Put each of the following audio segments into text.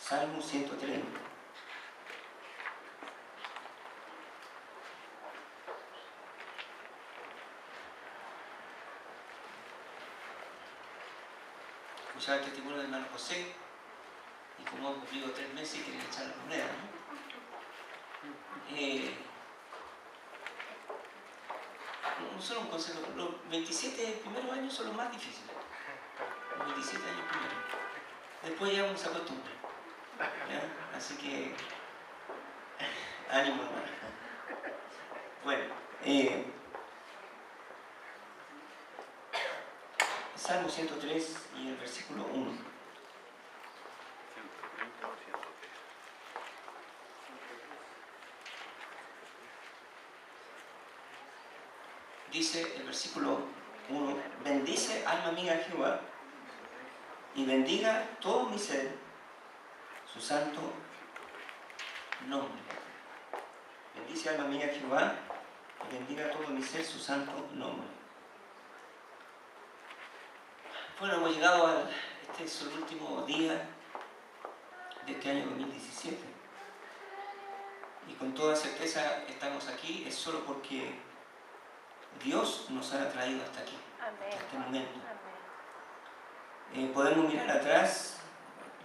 Salmo 130. Escuchaba el testimonio del hermano José, y como hemos cumplido 3 meses y quieren echar la moneda, ¿no? Solo un consejo, los 27 primeros años son los más difíciles. Los 27 años primeros. Después ya uno se acostumbra, ¿ya? Así que ánimo, hermano. Bueno, Salmo 103 y el versículo 1. Dice el versículo 1: bendice alma mía a Jehová, y bendiga todo mi ser su santo nombre. Bendice alma mía a Jehová, y bendiga todo mi ser su santo nombre. Bueno, hemos llegado a este es el último día de este año 2017. Y con toda certeza estamos aquí, es solo porque Dios nos ha traído hasta aquí, hasta este momento. Podemos mirar atrás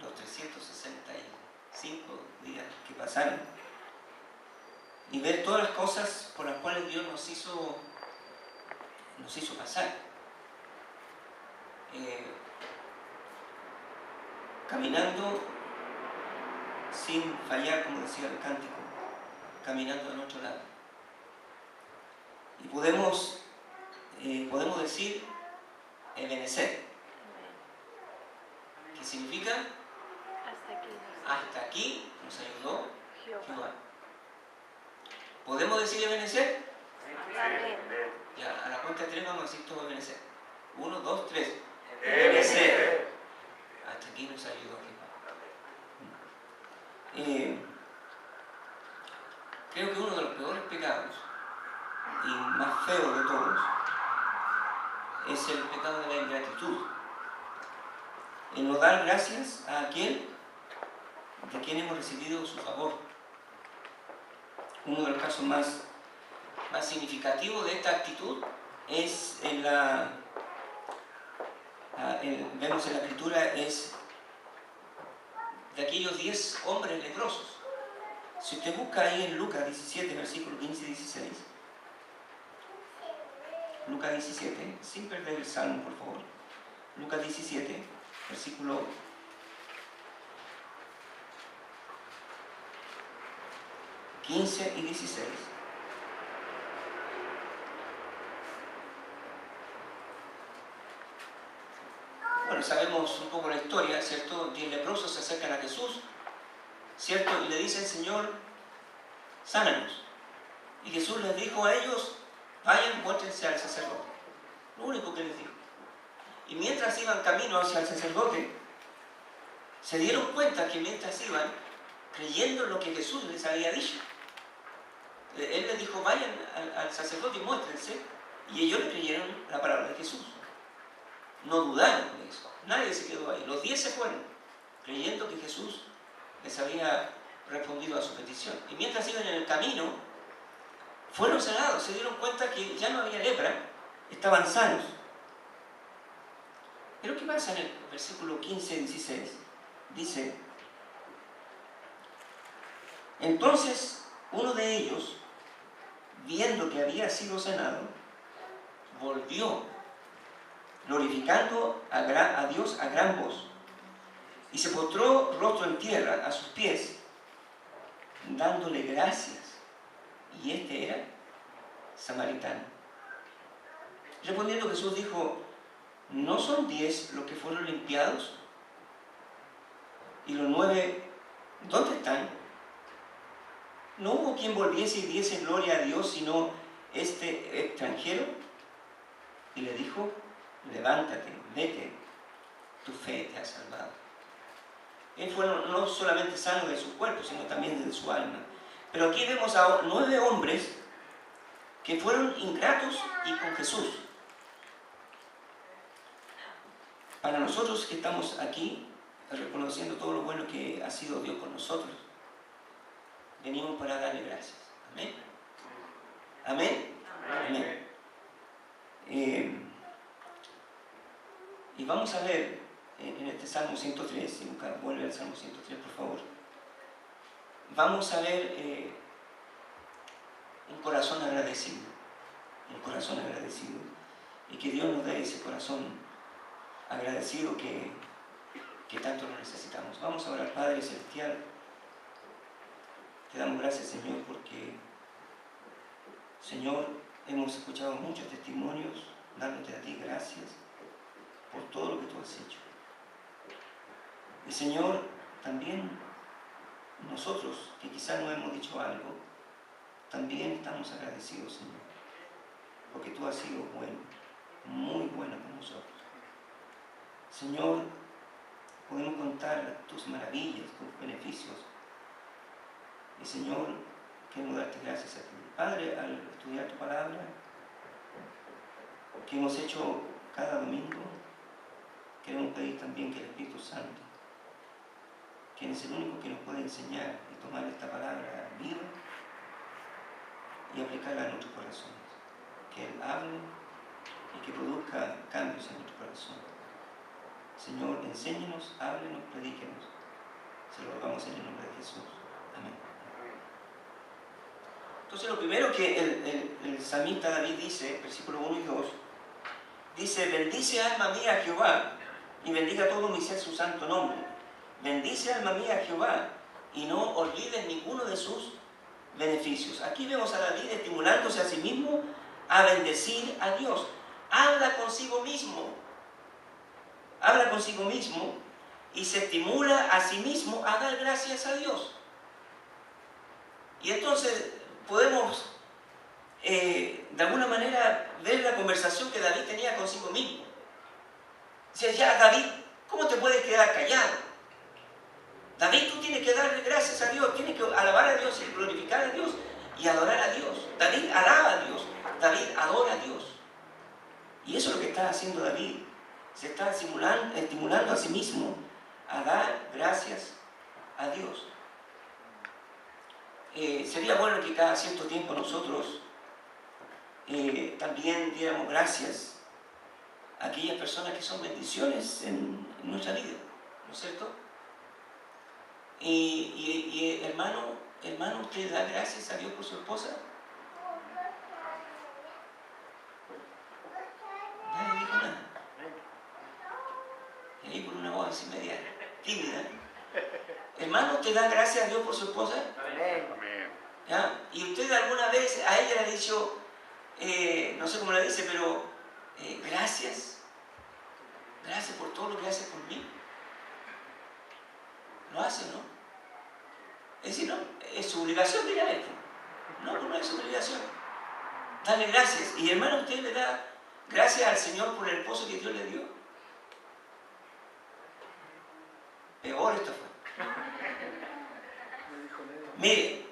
los 365 días que pasaron y ver todas las cosas por las cuales Dios nos hizo pasar. Caminando sin fallar, como decía el cántico, caminando a nuestro lado. Y podemos decir Ebenezer, que significa hasta aquí nos ayudó Jehová. ¿Podemos decir Ebenezer? Ya, a la cuenta de 3 vamos a decir todo Ebenezer. 1, 2, 3. Ebenezer. Hasta aquí nos ayudó Jehová. Creo que uno de los peores pecados y más feos de todos es el pecado de la ingratitud. El no dar gracias a aquel de quien hemos recibido su favor. Uno de los casos más significativos de esta actitud es vemos en la escritura, es de aquellos 10 hombres leprosos. Si usted busca ahí en Lucas 17, versículos 15 y 16, Lucas 17, sin perder el salmo, por favor. Lucas 17, versículo 15 y 16. Bueno, sabemos un poco la historia, ¿cierto? 10 leprosos se acercan a Jesús, ¿cierto? Y le dicen: Señor, sánanos. Y Jesús les dijo a ellos: vayan, muéstrense al sacerdote. Lo único que les dijo. Y mientras iban camino hacia el sacerdote, se dieron cuenta que mientras iban, creyendo en lo que Jesús les había dicho, Él les dijo: vayan al sacerdote y muéstrense. Y ellos le creyeron la palabra de Jesús. No dudaron de eso. Nadie se quedó ahí. Los 10 se fueron, creyendo que Jesús les había respondido a su petición. Y mientras iban en el camino, fueron sanados. Se dieron cuenta que ya no había lepra, estaban sanos. Pero ¿qué pasa en el versículo 15 y 16? Dice: entonces uno de ellos, viendo que había sido sanado, volvió, glorificando a Dios a gran voz, y se postró rostro en tierra a sus pies, dándole gracias. Y este era samaritano. Respondiendo, Jesús dijo: ¿no son 10 los que fueron limpiados? ¿Y los 9 dónde están? ¿No hubo quien volviese y diese gloria a Dios sino este extranjero? Y le dijo: levántate, vete, tu fe te ha salvado. Él fue no solamente sano de su cuerpo, sino también de su alma. Pero aquí vemos a 9 hombres que fueron ingratos y con Jesús. Para nosotros que estamos aquí, reconociendo todo lo bueno que ha sido Dios con nosotros, venimos para darle gracias. Amén. Amén. Amén. Y vamos a ver en este Salmo 103, si nunca vuelve al Salmo 103, por favor. Vamos a ver un corazón agradecido, y que Dios nos dé ese corazón agradecido que tanto lo necesitamos. Vamos a orar. Padre Celestial, te damos gracias, Señor, porque, Señor, hemos escuchado muchos testimonios dándote a ti gracias por todo lo que tú has hecho. Y, Señor, también nosotros, que quizás no hemos dicho algo, también estamos agradecidos, Señor, porque tú has sido bueno, muy bueno con nosotros. Señor, podemos contar tus maravillas, tus beneficios. Y, Señor, queremos darte gracias a ti. Padre, al estudiar tu palabra, que hemos hecho cada domingo, queremos pedir también que el Espíritu Santo, quien es el único que nos puede enseñar y tomar esta palabra viva y aplicarla a nuestros corazones, que Él hable y que produzca cambios en nuestro corazón. Señor, enséñenos, háblenos, predíquenos. Se lo rogamos en el nombre de Jesús. Amén. Entonces, lo primero que el salmista David dice, versículos 1 y 2, dice: bendice alma mía a Jehová, y bendiga todo mi ser su santo nombre. Bendice alma mía a Jehová, y no olvides ninguno de sus beneficios. Aquí vemos a David estimulándose a sí mismo a bendecir a Dios. Habla consigo mismo y se estimula a sí mismo a dar gracias a Dios. Y entonces podemos de alguna manera ver la conversación que David tenía consigo mismo. Dice: ya, David, ¿cómo te puedes quedar callado? David, tú tienes que darle gracias a Dios, tienes que alabar a Dios y glorificar a Dios y adorar a Dios. David alaba a Dios, David adora a Dios. Y eso es lo que está haciendo David. Se está estimulando a sí mismo a dar gracias a Dios. Sería bueno que cada cierto tiempo nosotros también diéramos gracias a aquellas personas que son bendiciones en nuestra vida, ¿no es cierto? Y hermano, ¿usted da gracias a Dios por su esposa? Nadie dijo nada. Y ahí por una voz así media tímida. Hermano, ¿usted da gracias a Dios por su esposa? Amén. ¿Ya? ¿Y usted alguna vez a ella le ha dicho, no sé cómo le dice, pero gracias por todo lo que hace por mí? Lo hace, ¿no? Es decir, no, es su obligación de ir a esto. No es su obligación. Dale gracias. Y hermano, ¿usted le da gracias al Señor por el esposo que Dios le dio? Peor esto fue. Mire,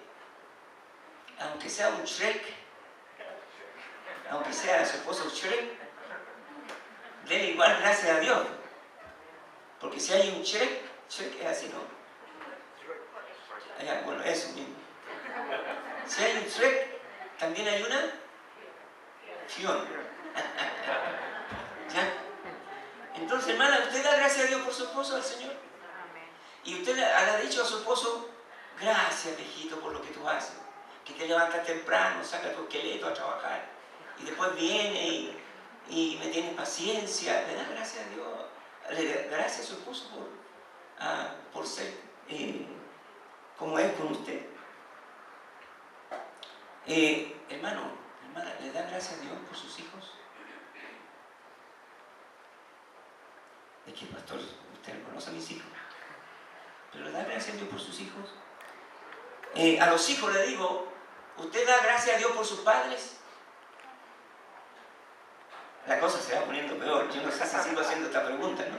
aunque sea un Shrek, aunque sea su esposo un Shrek, denle igual gracias a Dios. Porque si hay un Shrek es así, ¿no? Bueno, eso mismo. Si hay un Shrek, también hay una Fiona. ¿Ya? Entonces, hermana, ¿usted da gracias a Dios por su esposo, al Señor? Y usted le ha dicho a su esposo: gracias, viejito, por lo que tú haces. Que te levantas temprano, saca tu esqueleto a trabajar. Y después viene y me tienes paciencia. Le da gracias a Dios. Le da gracias a su esposo por ser como es con usted. Hermano, hermana, ¿le da gracias a Dios por sus hijos? Es que, pastor, usted no conoce a mis hijos. Pero ¿le da gracias a Dios por sus hijos? A los hijos le digo: ¿usted da gracias a Dios por sus padres? La cosa se va poniendo peor. Yo no sé si sigo haciendo esta pregunta, ¿no?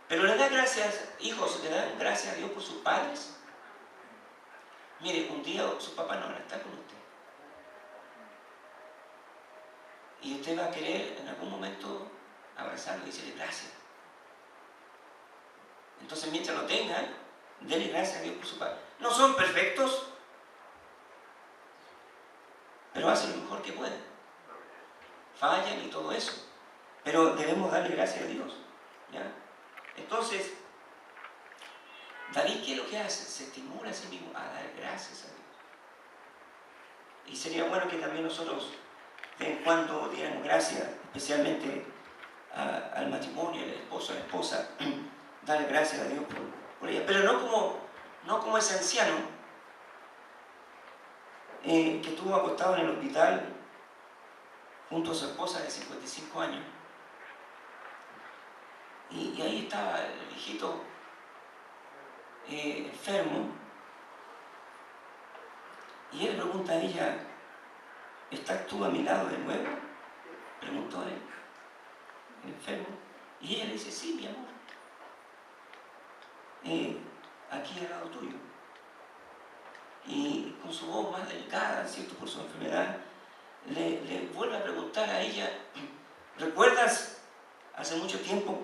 Pero ¿le da gracias, hijos, le dan gracias a Dios por sus padres? Mire, un día su papá no va a estar con usted. Y usted va a querer en algún momento abrazarlo y decirle gracias. Entonces, mientras lo tenga, Denle gracias a Dios por su Padre. No son perfectos, pero hacen lo mejor que pueden. Fallan y todo eso. Pero debemos darle gracias a Dios. ¿Ya? Entonces, David, ¿qué es lo que hace? Se estimula a sí mismo a dar gracias a Dios. Y sería bueno que también nosotros, de en cuando diéramos gracias, especialmente al matrimonio, al esposo, a la esposa, darle gracias a Dios por ella. Pero no como ese anciano que estuvo acostado en el hospital junto a su esposa de 55 años. Y ahí estaba el viejito enfermo. Y él pregunta a ella, ¿estás tú a mi lado de nuevo? Preguntó él, el enfermo. Y ella le dice, sí, mi amor. Aquí al lado tuyo. Y con su voz más delicada, ¿cierto?, por su enfermedad, le vuelve a preguntar a ella, ¿recuerdas hace mucho tiempo,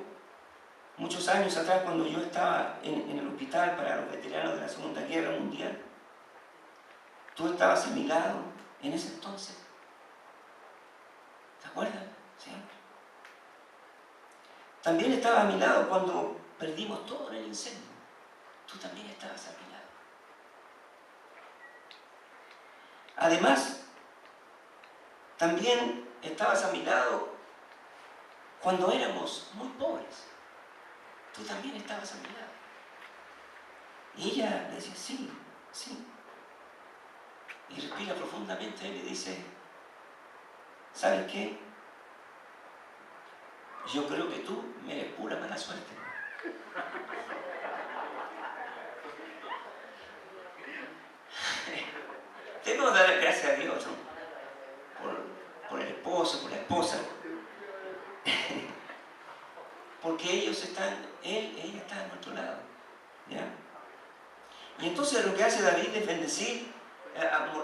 muchos años atrás, cuando yo estaba en el hospital para los veteranos de la Segunda Guerra Mundial? ¿Tú estabas a mi lado en ese entonces? ¿Te acuerdas? ¿Sí? También estaba a mi lado cuando perdimos todo en el incendio. Tú también estabas a mi lado. Además, también estabas a mi lado cuando éramos muy pobres. Tú también estabas a mi lado. Y ella le decía, sí, sí. Y respira profundamente y le dice, ¿sabes qué? Yo creo que tú me eres pura mala suerte. Debemos dar gracias a Dios, ¿no?, por el esposo, por la esposa. Porque ella está a nuestro lado. ¿Ya? Y entonces lo que hace David es bendecir,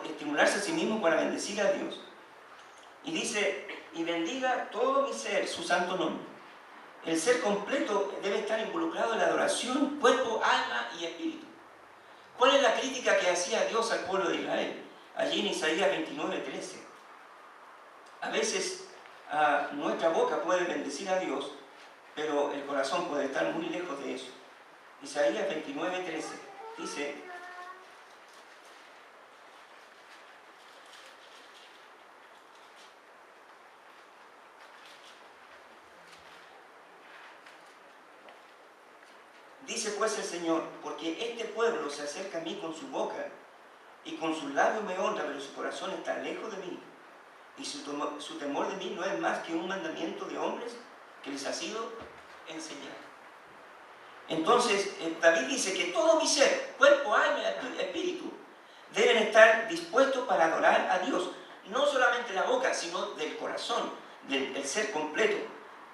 estimularse a sí mismo para bendecir a Dios. Y dice, y bendiga todo mi ser, su santo nombre. El ser completo debe estar involucrado en la adoración, cuerpo, alma y espíritu. ¿Cuál es la crítica que hacía Dios al pueblo de Israel? Allí en Isaías 29:13. A veces nuestra boca puede bendecir a Dios, pero el corazón puede estar muy lejos de eso. Isaías 29:13 dice, dice pues el Señor, porque este pueblo se acerca a mí con su boca y con sus labios me honra, pero su corazón está lejos de mí. Y su temor de mí no es más que un mandamiento de hombres que les ha sido enseñado. Entonces, David dice que todo mi ser, cuerpo, alma y espíritu, deben estar dispuestos para adorar a Dios. No solamente la boca, sino del corazón, del ser completo,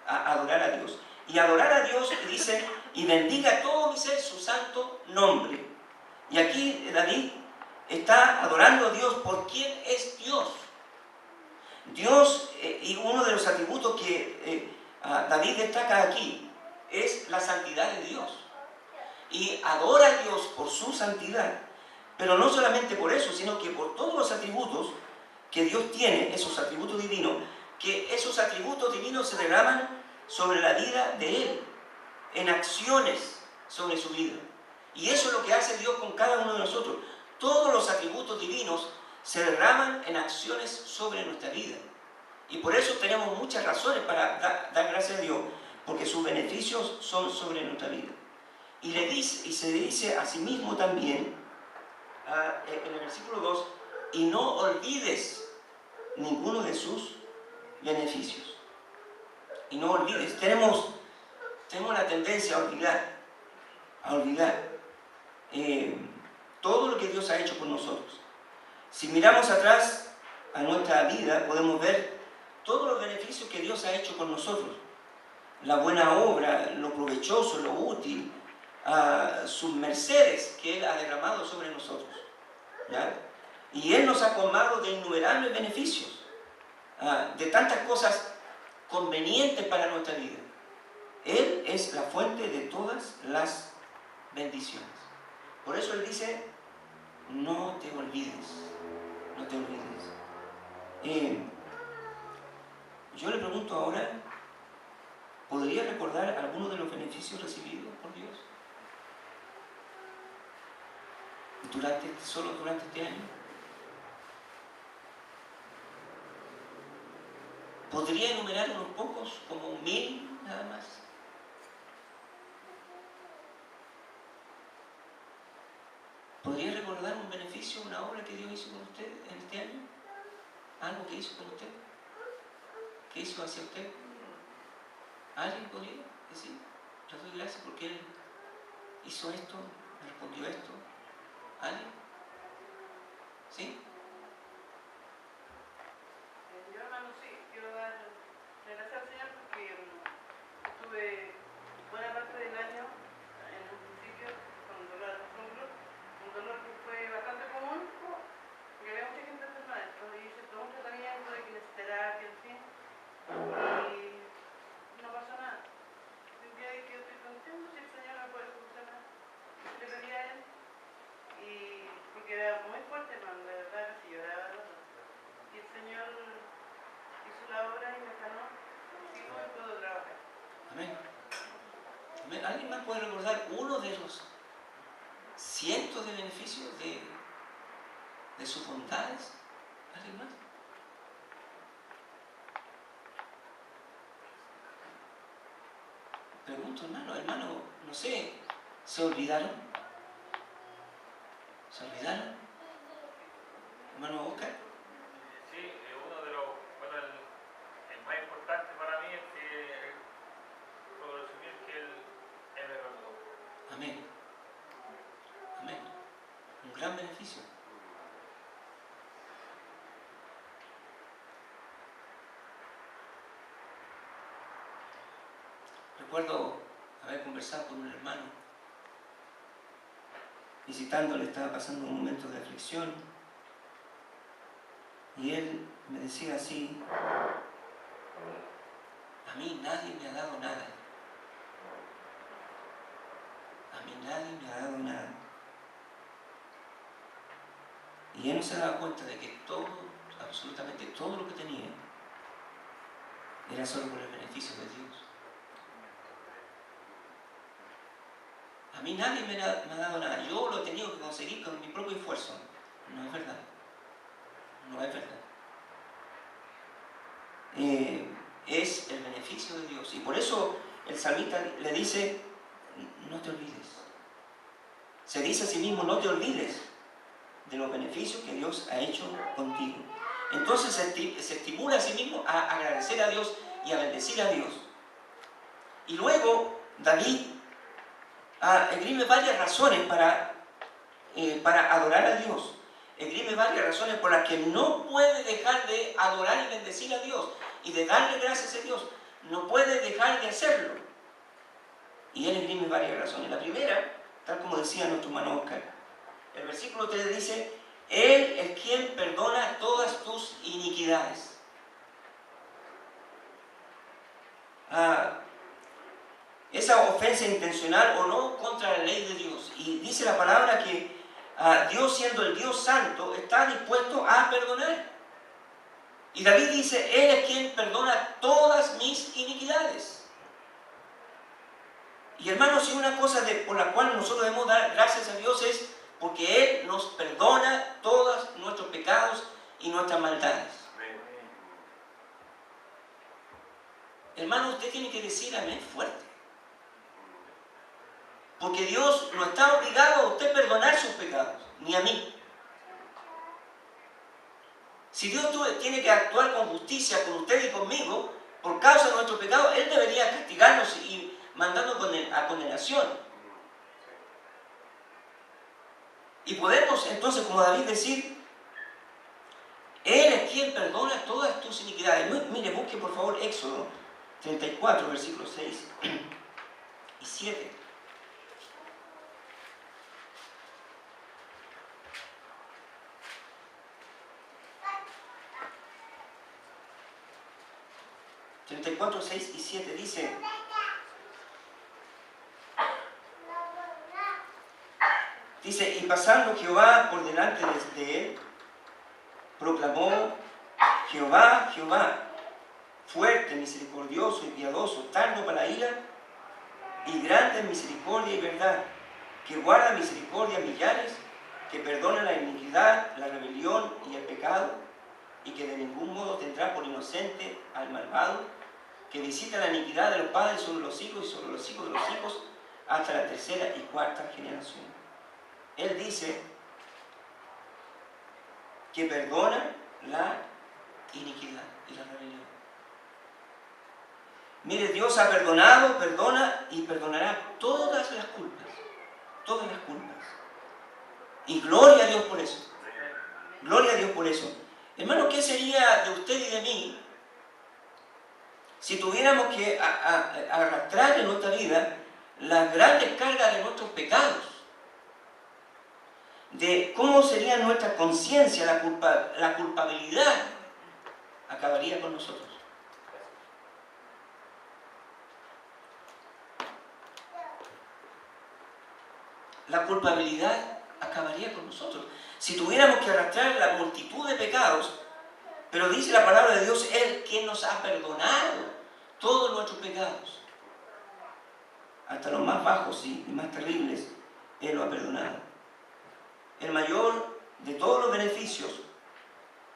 a adorar a Dios. Y adorar a Dios, dice, y bendiga todo mi ser su santo nombre. Y aquí David está adorando a Dios por quién es Dios. Dios, y uno de los atributos que David destaca aquí, es la santidad de Dios. Y adora a Dios por su santidad. Pero no solamente por eso, sino que por todos los atributos que Dios tiene, esos atributos divinos, que esos atributos divinos se derraman sobre la vida de Él, en acciones sobre su vida. Y eso es lo que hace Dios con cada uno de nosotros. Todos los atributos divinos se derraman en acciones sobre nuestra vida. Y por eso tenemos muchas razones para dar gracias a Dios, porque sus beneficios son sobre nuestra vida. Y se dice a sí mismo también, en el versículo 2, y no olvides ninguno de sus beneficios. Y no olvides. Tenemos la tendencia a olvidar todo lo que Dios ha hecho por nosotros. Si miramos atrás a nuestra vida, podemos ver todos los beneficios que Dios ha hecho con nosotros. La buena obra, lo provechoso, lo útil, sus mercedes que Él ha derramado sobre nosotros. ¿Ya? Y Él nos ha colmado de innumerables beneficios, de tantas cosas convenientes para nuestra vida. Él es la fuente de todas las bendiciones. Por eso Él dice, no te olvides, no te olvides. Yo le pregunto ahora, ¿podría recordar alguno de los beneficios recibidos por Dios solo durante este año? ¿Podría enumerar unos pocos, como 1000 nada más? ¿Podría recordar un beneficio, una obra que Dios hizo con usted en este año? ¿Algo que hizo con usted? ¿Qué hizo hacia usted? ¿Alguien podría decir? Le doy gracias porque Él hizo esto, me respondió esto. ¿Alguien? ¿Sí? Yo, hermano, sí, quiero dar gracias al Señor porque estuve buena parte del año, en un principio, con dolor de hombro, un dolor que fue bastante común, porque había mucha gente enferma de esto, y hice todo un tratamiento de quimioterapia, en fin, y no pasó nada. Un día que yo estoy contento si el Señor me puede solucionar, le pedí a Él, y porque era muy fuerte, hermano, de verdad, casi lloraba. Y el Señor hizo la obra y me sanó, y hoy puedo trabajar. Amén. Amén. ¿Alguien más puede recordar uno de los cientos de beneficios de sus bondades? ¿Alguien más? Pregunto, hermano, no sé, ¿se olvidaron? ¿Se olvidaron? Hermano Oscar. Sí, uno de los, bueno, el más importante para mí es que puedo resumir que él me perdonó. Amén. Amén. Un gran beneficio. Recuerdo haber conversado con un hermano, visitándole, estaba pasando un momento de aflicción, y él me decía así: a mí nadie me ha dado nada. A mí nadie me ha dado nada. Y él no se daba cuenta de que todo, absolutamente todo lo que tenía, era solo por el beneficio de Dios. A mí nadie me ha dado nada. Yo lo he tenido que conseguir con mi propio esfuerzo. No es verdad. No es verdad. Es el beneficio de Dios. Y por eso el salmista le dice, no te olvides. Se dice a sí mismo, no te olvides de los beneficios que Dios ha hecho contigo. Entonces se estimula a sí mismo a agradecer a Dios y a bendecir a Dios. Y luego David esgrime varias razones para adorar a Dios. Esgrime varias razones por las que no puede dejar de adorar y bendecir a Dios y de darle gracias a Dios. No puede dejar de hacerlo. Y él esgrime varias razones. La primera, tal como decía nuestro hermano Oscar, el versículo 3 dice: Él es quien perdona todas tus iniquidades. Esa ofensa intencional o no contra la ley de Dios. Y dice la palabra que Dios, siendo el Dios santo, está dispuesto a perdonar. Y David dice: Él es quien perdona todas mis iniquidades. Y hermanos, si una cosa por la cual nosotros debemos dar gracias a Dios es porque Él nos perdona todos nuestros pecados y nuestras maldades. Hermano, usted tiene que decir amén fuerte. Porque Dios no está obligado a usted a perdonar sus pecados, ni a mí. Si Dios tiene que actuar con justicia con usted y conmigo, por causa de nuestro pecado, Él debería castigarnos y mandarnos a condenación. Y podemos entonces, como David, decir: Él es quien perdona todas tus iniquidades. Mire, busque por favor Éxodo 34, versículos 6 y 7. (34, 6 y 7) dice: Dice, y pasando Jehová por delante de él, proclamó: Jehová, Jehová, fuerte, misericordioso y piadoso, tardo para la ira y grande en misericordia y verdad, que guarda misericordia a millares, que perdona la iniquidad, la rebelión y el pecado, y que de ningún modo tendrá por inocente al malvado, que visita la iniquidad de los padres sobre los hijos y sobre los hijos de los hijos, hasta la tercera y cuarta generación. Él dice que perdona la iniquidad y la rebelión. Mire, Dios ha perdonado, perdona y perdonará todas las culpas. Todas las culpas. Y gloria a Dios por eso. Gloria a Dios por eso. Hermano, ¿qué sería de usted y de mí si tuviéramos que arrastrar en nuestra vida las grandes cargas de nuestros pecados? De cómo sería nuestra conciencia, la culpabilidad acabaría con nosotros. La culpabilidad acabaría con nosotros. Si tuviéramos que arrastrar la multitud de pecados, pero dice la palabra de Dios, Él quien nos ha perdonado todos nuestros pecados. Hasta los más bajos y más terribles, Él lo ha perdonado. El mayor de todos los beneficios,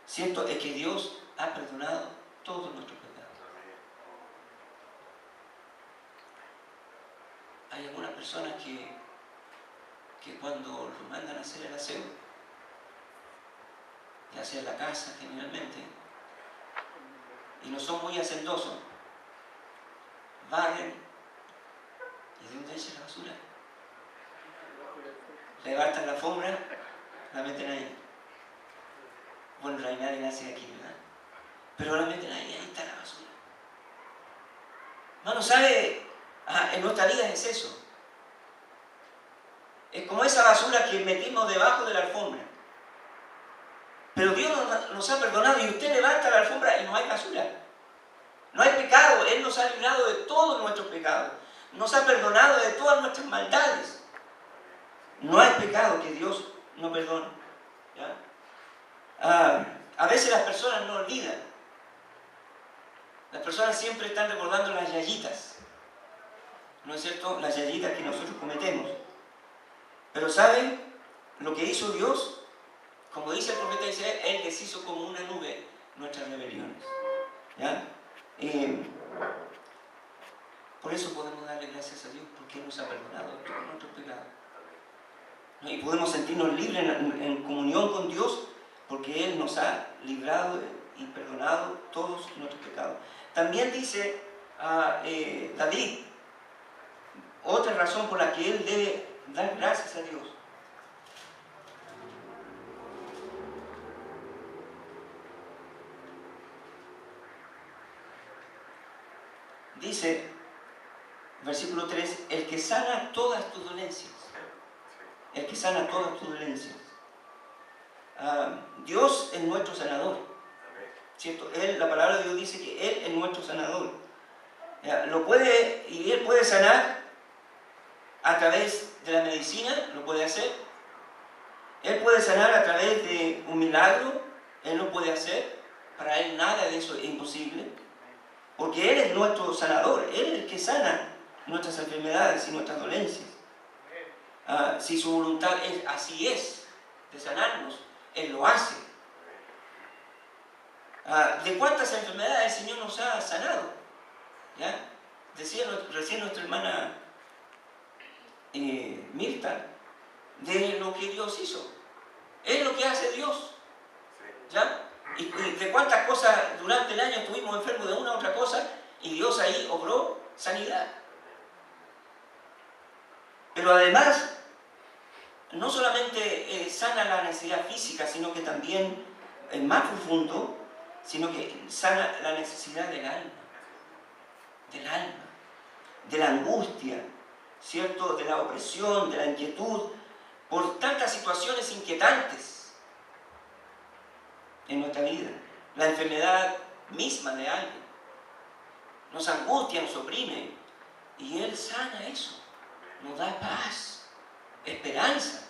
¿cierto?, es que Dios ha perdonado todos nuestros pecados. Hay algunas personas que cuando los mandan a hacer el aseo, de hacer la casa generalmente, y no son muy hacendosos, barren y de dónde echan la basura. Levantan la alfombra, la meten ahí. Bueno, no hay nadie nace aquí, ¿verdad? Pero la meten ahí, ahí está la basura. Hermano, ¿sabe? En nuestra vida es eso. Es como esa basura que metimos debajo de la alfombra. Pero Dios nos ha perdonado y usted levanta la alfombra y no hay basura. No hay pecado. Él nos ha librado de todos nuestros pecados. Nos ha perdonado de todas nuestras maldades. No hay pecado que Dios no perdone. ¿Ya? A veces las personas no olvidan. Las personas siempre están recordando las yayitas. ¿No es cierto? Las yayitas que nosotros cometemos. Pero ¿saben lo que hizo Dios? Como dice el profeta Isaías, Él deshizo como una nube nuestras rebeliones. ¿Ya? Por eso podemos darle gracias a Dios, porque Él nos ha perdonado de todos nuestros pecados. ¿No? Y podemos sentirnos libres en comunión con Dios, porque Él nos ha librado y perdonado todos nuestros pecados. También dice David, otra razón por la que él debe dar gracias a Dios. Dice, versículo 3, el que sana todas tus dolencias. El que sana todas tus dolencias. Dios es nuestro sanador. ¿Cierto? La palabra de Dios dice que Él es nuestro sanador. Y Él puede sanar a través de la medicina, lo puede hacer. Él puede sanar a través de un milagro, Él lo puede hacer. Para Él nada de eso es imposible. Porque Él es nuestro sanador, Él es el que sana nuestras enfermedades y nuestras dolencias. Si su voluntad así es, de sanarnos, Él lo hace. ¿De cuántas enfermedades el Señor nos ha sanado? ¿Ya? Decía recién nuestra hermana Mirta, de lo que Dios hizo. Es lo que hace Dios. ¿Ya? Y de cuántas cosas durante el año estuvimos enfermos de una u otra cosa y Dios ahí obró sanidad. Pero además, no solamente sana la necesidad física, sino que también, es más profundo, sino que sana la necesidad del alma, de la angustia, ¿cierto? De la opresión, de la inquietud, por tantas situaciones inquietantes en nuestra vida. La enfermedad misma de alguien nos angustia, nos oprime, y Él sana eso, nos da paz, esperanza.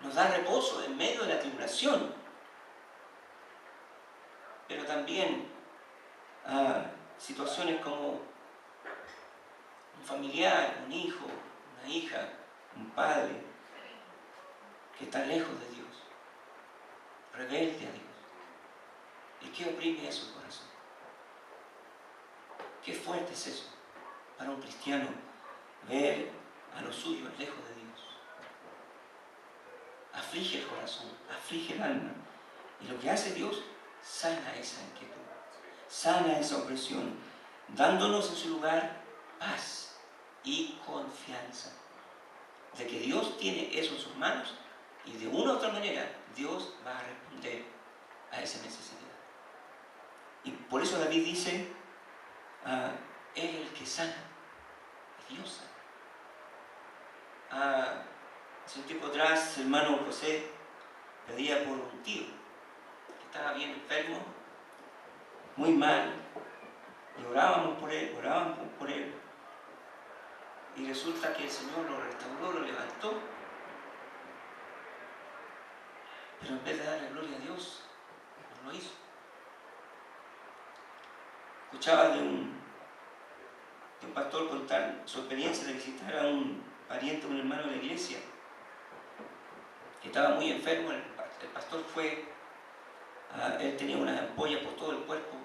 nos da reposo en medio de la tribulación. Pero también situaciones como un familiar, un hijo, una hija, un padre que está lejos de Dios, rebelde a Dios. ¿Y qué oprime eso el corazón? Qué fuerte es eso para un cristiano, ver a los suyos lejos de Dios. Aflige el corazón, aflige el alma. Y lo que hace Dios, sana esa inquietud, sana esa opresión, dándonos en su lugar paz y confianza de que Dios tiene eso en sus manos y de una u otra manera Dios va a responder a esa necesidad. Y por eso David dice, Él es el que sana, Dios sana. Hace un tiempo atrás, el hermano José pedía por un tío que estaba bien enfermo, muy mal, y orábamos por él, y resulta que el Señor lo restauró, lo levantó, pero en vez de darle gloria a Dios, no lo hizo. Escuchaba de un pastor contar su experiencia de visitar a un pariente, un hermano de la iglesia, que estaba muy enfermo. El pastor fue, él tenía unas ampollas por todo el cuerpo,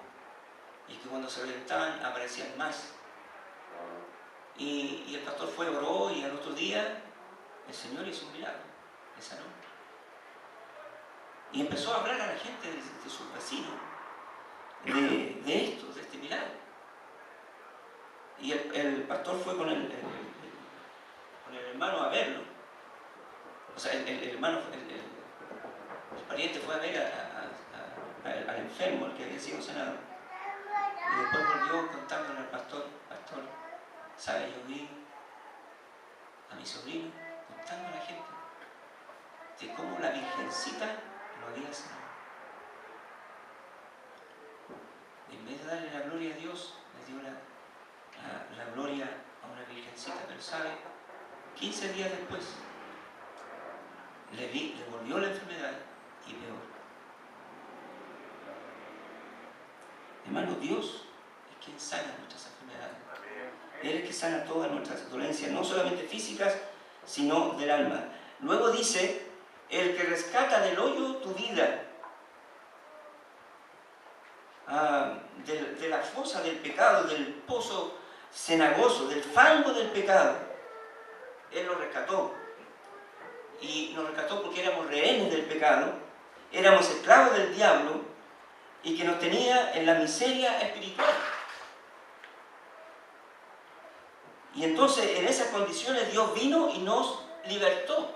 y que cuando se reventaban aparecían más. Y el pastor fue, oró, y al otro día el Señor hizo un milagro, le sanó. Y empezó a hablar a la gente de sus vecinos de esto, de este milagro. Y el pastor fue con el hermano a verlo. O sea, el pariente fue a ver al enfermo, al que había sido sanado. Y después volvió contándole al pastor, ¿sabe? Yo vi a mi sobrino contando a la gente de cómo la Virgencita lo había sanado. En vez de darle la gloria a Dios, le dio la gloria a una Virgencita. Pero ¿sabe? 15 días después le volvió la enfermedad y peor. Hermano, Dios es quien sana nuestras enfermedades. Él es que sana todas nuestras dolencias, no solamente físicas, sino del alma. Luego dice, el que rescata del hoyo tu vida, de la fosa del pecado, del pozo cenagoso, del fango del pecado. Él nos rescató. Y nos rescató porque éramos rehenes del pecado, éramos esclavos del diablo y que nos tenía en la miseria espiritual. Y entonces en esas condiciones Dios vino y nos libertó.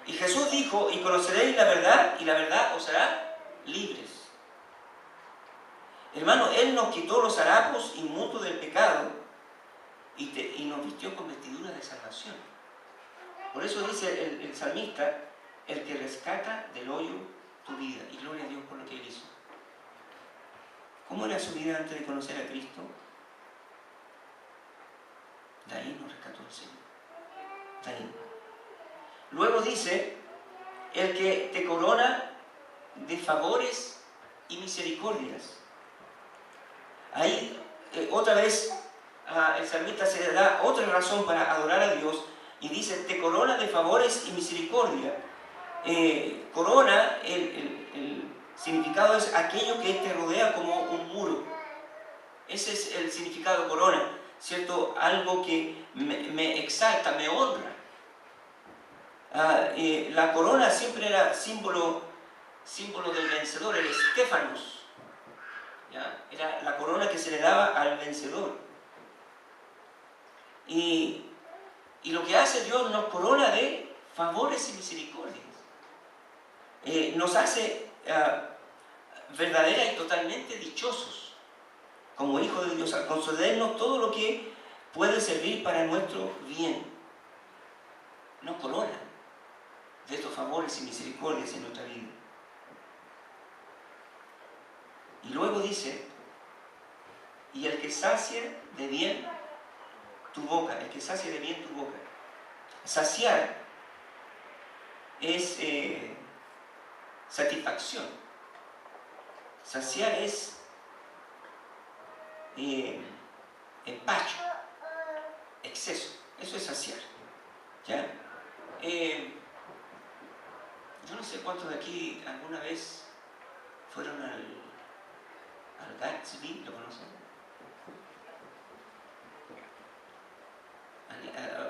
Y Jesús dijo, y conoceréis la verdad, y la verdad os hará libres. Hermano, Él nos quitó los harapos inmundos del pecado y nos vistió con vestiduras de salvación. Por eso dice el salmista, el que rescata del hoyo tu vida. Y gloria a Dios por lo que Él hizo. ¿Cómo era su vida antes de conocer a Cristo? De ahí nos rescató el Señor. De ahí. Luego dice, el que te corona de favores y misericordias. Ahí otra vez el salmista se le da otra razón para adorar a Dios y dice, te corona de favores y misericordia. Corona, el significado es aquello que te rodea como un muro. Ese es el significado de corona, ¿cierto? Algo que me exalta, me honra. La corona siempre era símbolo del vencedor, el estéfanos. ¿Ya? Era la corona que se le daba al vencedor. Y lo que hace Dios nos corona de favores y misericordias. Nos hace verdadera y totalmente dichosos como hijos de Dios, al concedernos todo lo que puede servir para nuestro bien. Nos corona de estos favores y misericordias en nuestra vida. Y luego dice, y el que sacia de bien tu boca, el que sacia de bien tu boca. Saciar es satisfacción. Saciar es empacho, exceso. Eso es saciar. ¿Ya? Yo no sé cuántos de aquí alguna vez fueron al Gatsby, ¿lo conocen?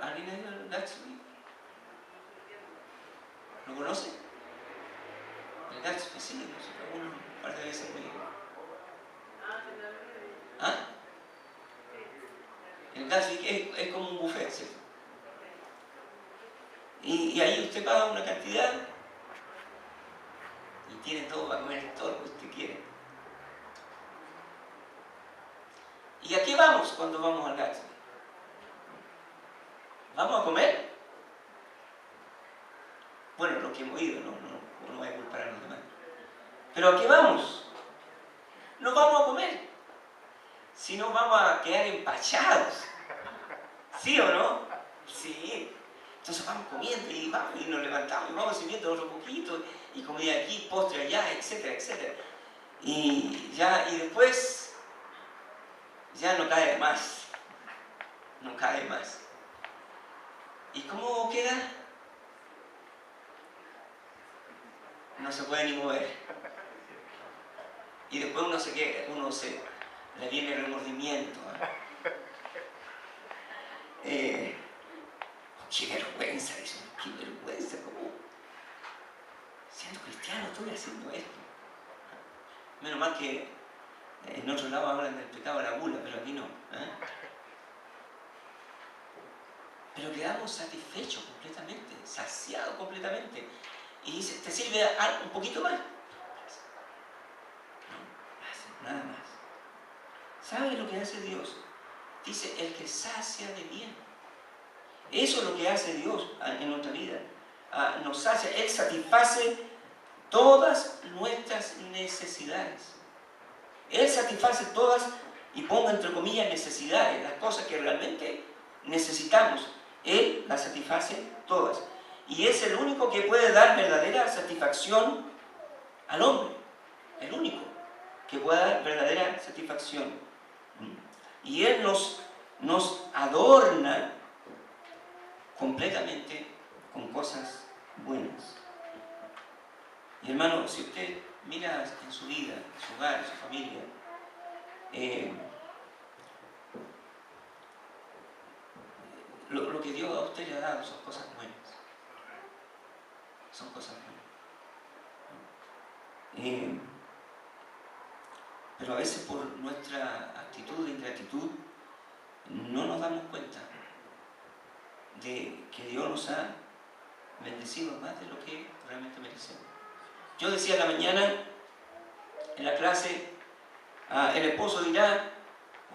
¿Alguien ha ido al Gatsby? ¿Lo conocen? El Gatsby, sí, nosotros un par de veces me... ¿Ah? El Gatsby es como un buffet, ¿cierto? Y ahí usted paga una cantidad y tiene todo para comer todo lo que usted quiere. ¿Y a qué vamos cuando vamos al Gatsby? ¿Vamos a comer? Bueno, los que hemos ido, no voy a culpar a los demás. ¿Pero a qué vamos? No vamos a comer, sino vamos a quedar empachados. ¿Sí o no? Sí. Entonces vamos comiendo y nos levantamos y vamos sirviendo otro poquito y comida aquí, postre allá, etcétera, etcétera. Y después ya no cae más. No cae más. ¿Y cómo queda? No se puede ni mover. Y después le viene el remordimiento. Qué vergüenza, dice, qué vergüenza, ¿cómo? Siendo cristiano estoy haciendo esto. Menos mal que en otro lado hablan del pecado de la gula, pero aquí no. Pero quedamos satisfechos completamente, saciados completamente. Y dice, ¿te sirve algo, un poquito más? No, nada más. ¿Sabe lo que hace Dios? Dice, el que sacia de bien. Eso es lo que hace Dios en nuestra vida. Nos sacia, Él satisface todas nuestras necesidades. Él satisface todas, y pongo entre comillas necesidades, las cosas que realmente necesitamos. Él las satisface todas. Y es el único que puede dar verdadera satisfacción al hombre. El único que puede dar verdadera satisfacción. Y Él nos adorna completamente con cosas buenas. Y hermano, si usted mira en su vida, en su hogar, en su familia, lo que Dios a usted le ha dado son cosas buenas. Son cosas buenas. Pero a veces por nuestra actitud de ingratitud no nos damos cuenta de que Dios nos ha bendecido más de lo que realmente merecemos. Yo decía en la mañana, en la clase, el esposo dirá,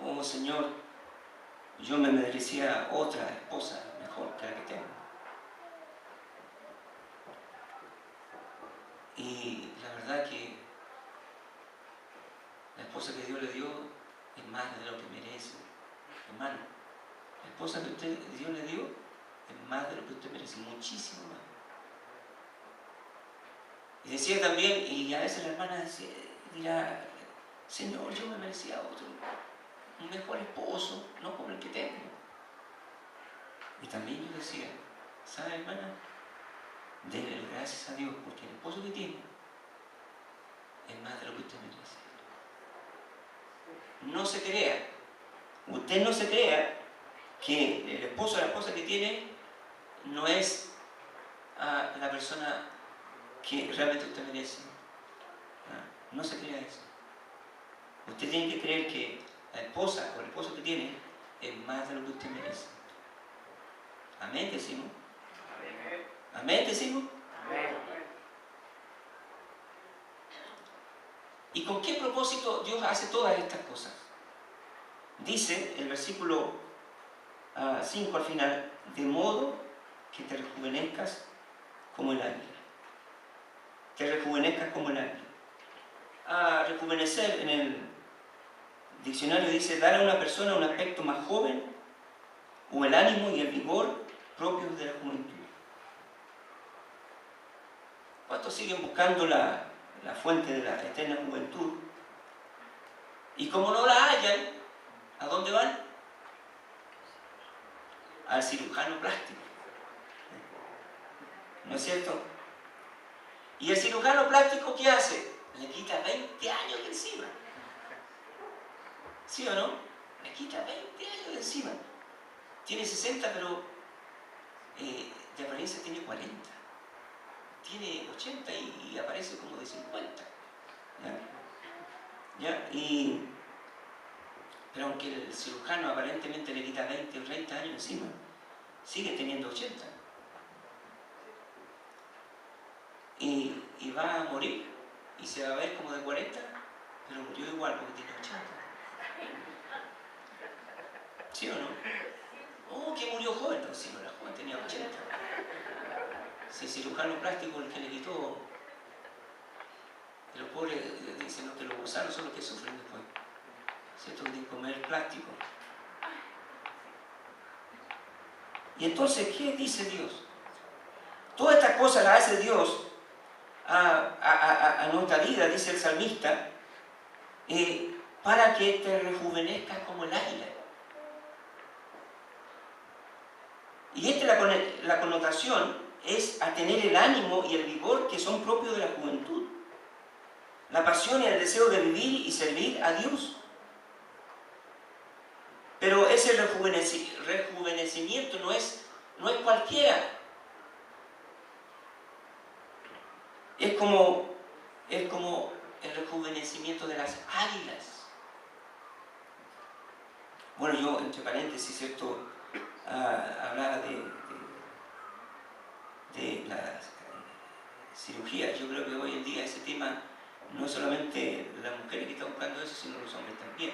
oh Señor, yo me merecía otra esposa mejor que la que tengo. Y la verdad que la esposa que Dios le dio es más de lo que merece. Hermano, la esposa que Dios le dio es más de lo que usted merece, muchísimo más. Y decía también, y a veces la hermana dirá, Señor, yo me merecía otro, un mejor esposo, no como el que tengo. Y también yo decía, ¿sabe, hermana? Dele gracias a Dios, porque el esposo que tiene es más de lo que usted merece. No se crea, usted no se crea que el esposo o la esposa que tiene no es la persona que realmente usted merece. No se crea eso. Usted tiene que creer que la esposa o el esposo que tiene es más de lo que usted merece. Amén, decimos. Amén, decimos. Amén. ¿Y con qué propósito Dios hace todas estas cosas? Dice el versículo 5 al final, de modo que te rejuvenezcas como el águila. Te rejuvenezcas como el águila. Rejuvenecer en el diccionario dice dar a una persona un aspecto más joven o el ánimo y el vigor propios de la juventud. ¿Cuántos siguen buscando la fuente de la eterna juventud? Y como no la hallan, ¿a dónde van? Al cirujano plástico. ¿No es cierto? ¿Y el cirujano plástico qué hace? Le quita 20 años de encima. ¿Sí o no? Le quita 20 años de encima. Tiene 60, pero de apariencia tiene 40. Tiene 80 y aparece como de 50. ¿Ya? Pero aunque el cirujano aparentemente le quita 20 o 30 años encima, sigue teniendo 80. Y va a morir y se va a ver como de 40, pero murió igual porque tiene 80. ¿Sí o no? Oh, que murió joven. No, si no era joven, tenía 80. Si el cirujano plástico el que le quitó, los pobres dicen que los gusanos son los que sufren después. ¿Cierto? De comer plástico. Y entonces, ¿qué dice Dios? Todas estas cosas las hace Dios a nuestra vida, dice el salmista, para que te rejuvenezcas como el águila. Y la connotación es a tener el ánimo y el vigor que son propios de la juventud. La pasión y el deseo de vivir y servir a Dios. Pero ese rejuvenecimiento no es cualquiera. Es como el rejuvenecimiento de las águilas. Bueno, yo, entre paréntesis, ¿cierto? Hablaba de la cirugía. Yo creo que hoy en día ese tema no es solamente las mujeres que están buscando eso, sino los hombres también,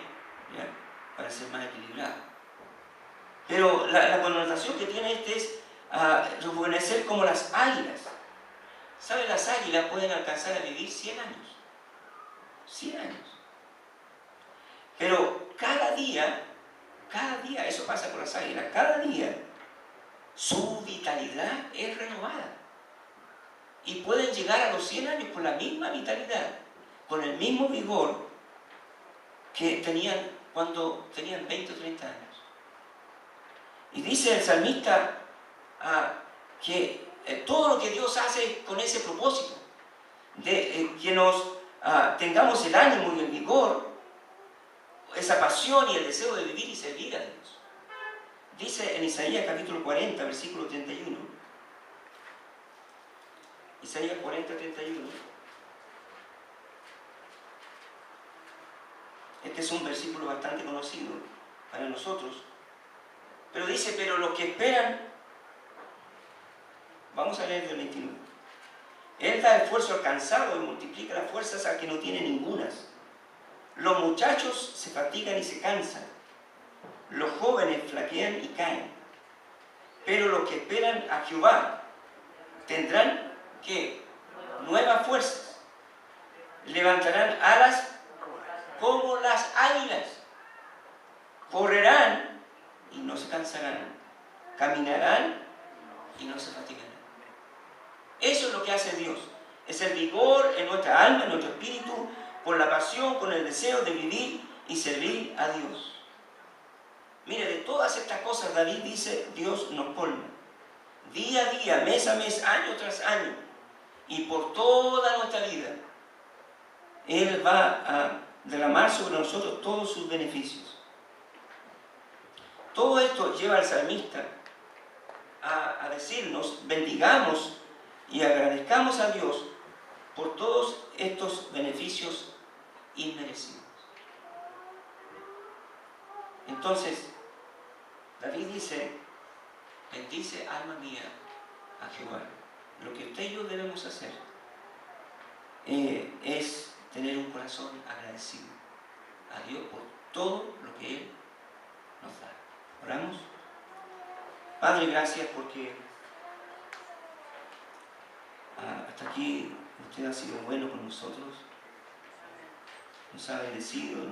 ¿ya? Para ser más equilibrado. Pero la connotación que tiene es rejuvenecer como las águilas. ¿Sabe? Las águilas pueden alcanzar a vivir 100 años. 100 años. Pero cada día, eso pasa con las águilas, cada día su vitalidad es renovada. Y pueden llegar a los 100 años con la misma vitalidad, con el mismo vigor que tenían cuando tenían 20 o 30 años. Y dice el salmista que todo lo que Dios hace con ese propósito, de que nos tengamos el ánimo y el vigor, esa pasión y el deseo de vivir y servir a Dios. Dice en Isaías capítulo 40, versículo 31. Isaías 40, 31. Este es un versículo bastante conocido para nosotros. Pero dice, pero los que esperan, vamos a leer del 29. Él da esfuerzo al cansado y multiplica las fuerzas al que no tiene ningunas. Los muchachos se fatigan y se cansan. Los jóvenes flaquean y caen. Pero los que esperan a Jehová tendrán ¿qué? Nuevas fuerzas. Levantarán alas como las águilas. Correrán y no se cansarán. Caminarán y no se fatigarán. Eso es lo que hace Dios. Es el vigor en nuestra alma, en nuestro espíritu, por la pasión, con el deseo de vivir y servir a Dios. Mire, de todas estas cosas David dice, Dios nos colma. Día a día, mes a mes, año tras año. Y por toda nuestra vida, Él va a derramar sobre nosotros todos sus beneficios. Todo esto lleva al salmista a decirnos, bendigamos y agradezcamos a Dios por todos estos beneficios inmerecidos. Entonces, David dice, bendice alma mía a Jehová. Lo que usted y yo debemos hacer es tener un corazón agradecido a Dios por todo lo que Él nos da. ¿Oramos? Padre, gracias porque hasta aquí usted ha sido bueno con nosotros, nos ha bendecido,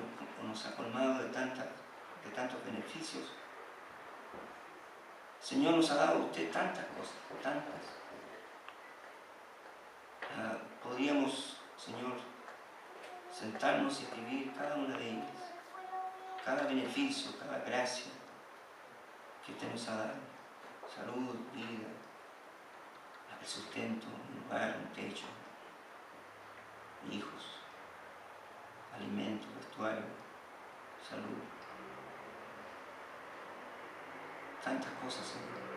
nos ha colmado de tantos beneficios. Señor, nos ha dado usted tantas cosas, tantas. podríamos, Señor, sentarnos y escribir cada una de ellas, cada beneficio, cada gracia que usted nos ha dado: salud, vida, el sustento, un lugar, un techo, hijos, alimento, vestuario, salud. Tantas cosas, Señor.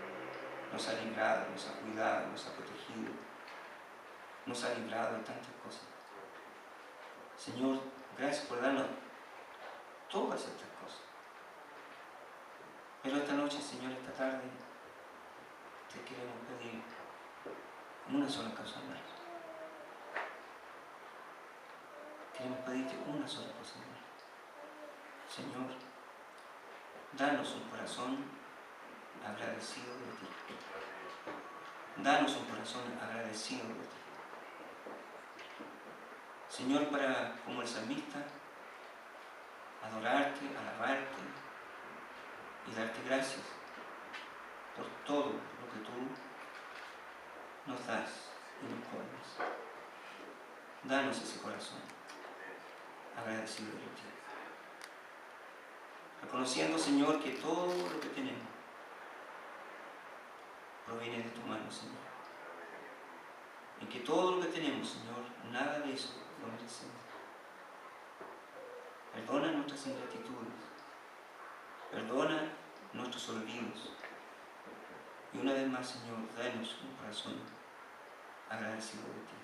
Nos ha librado, nos ha cuidado, nos ha protegido, nos ha librado de tantas cosas. Señor, gracias por darnos todas estas cosas. Pero esta noche, Señor, esta tarde, te queremos pedir una sola cosa más. Queremos pedirte una sola cosa más. Señor, danos un corazón agradecido de ti. Danos un corazón agradecido de ti. Señor, para, como el salmista, adorarte, alabarte y darte gracias por todo lo que tú nos das y nos pones. Danos ese corazón agradecido de ti. Reconociendo, Señor, que todo lo que tenemos proviene de tu mano, Señor. Y que todo lo que tenemos, Señor, nada de eso lo merecemos. Perdona nuestras ingratitudes. Perdona nuestros olvidos. Y una vez más, Señor, danos un corazón agradecido de ti.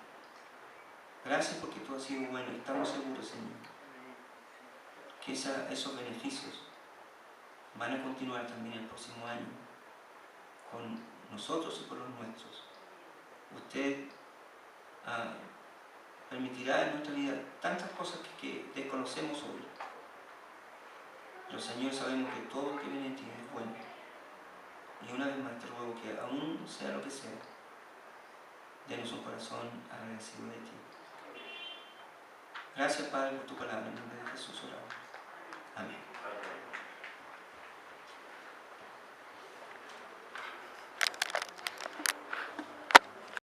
Gracias porque tú has sido bueno. Estamos seguros, Señor, que esos beneficios van a continuar también el próximo año con nosotros y con los nuestros. Usted permitirá en nuestra vida tantas cosas que desconocemos hoy. Pero, Señor, sabemos que todo lo que viene de ti es bueno. Y una vez más te ruego que, aún sea lo que sea, denos un corazón agradecido de ti. Gracias, Padre, por tu palabra. En nombre de Jesús oramos.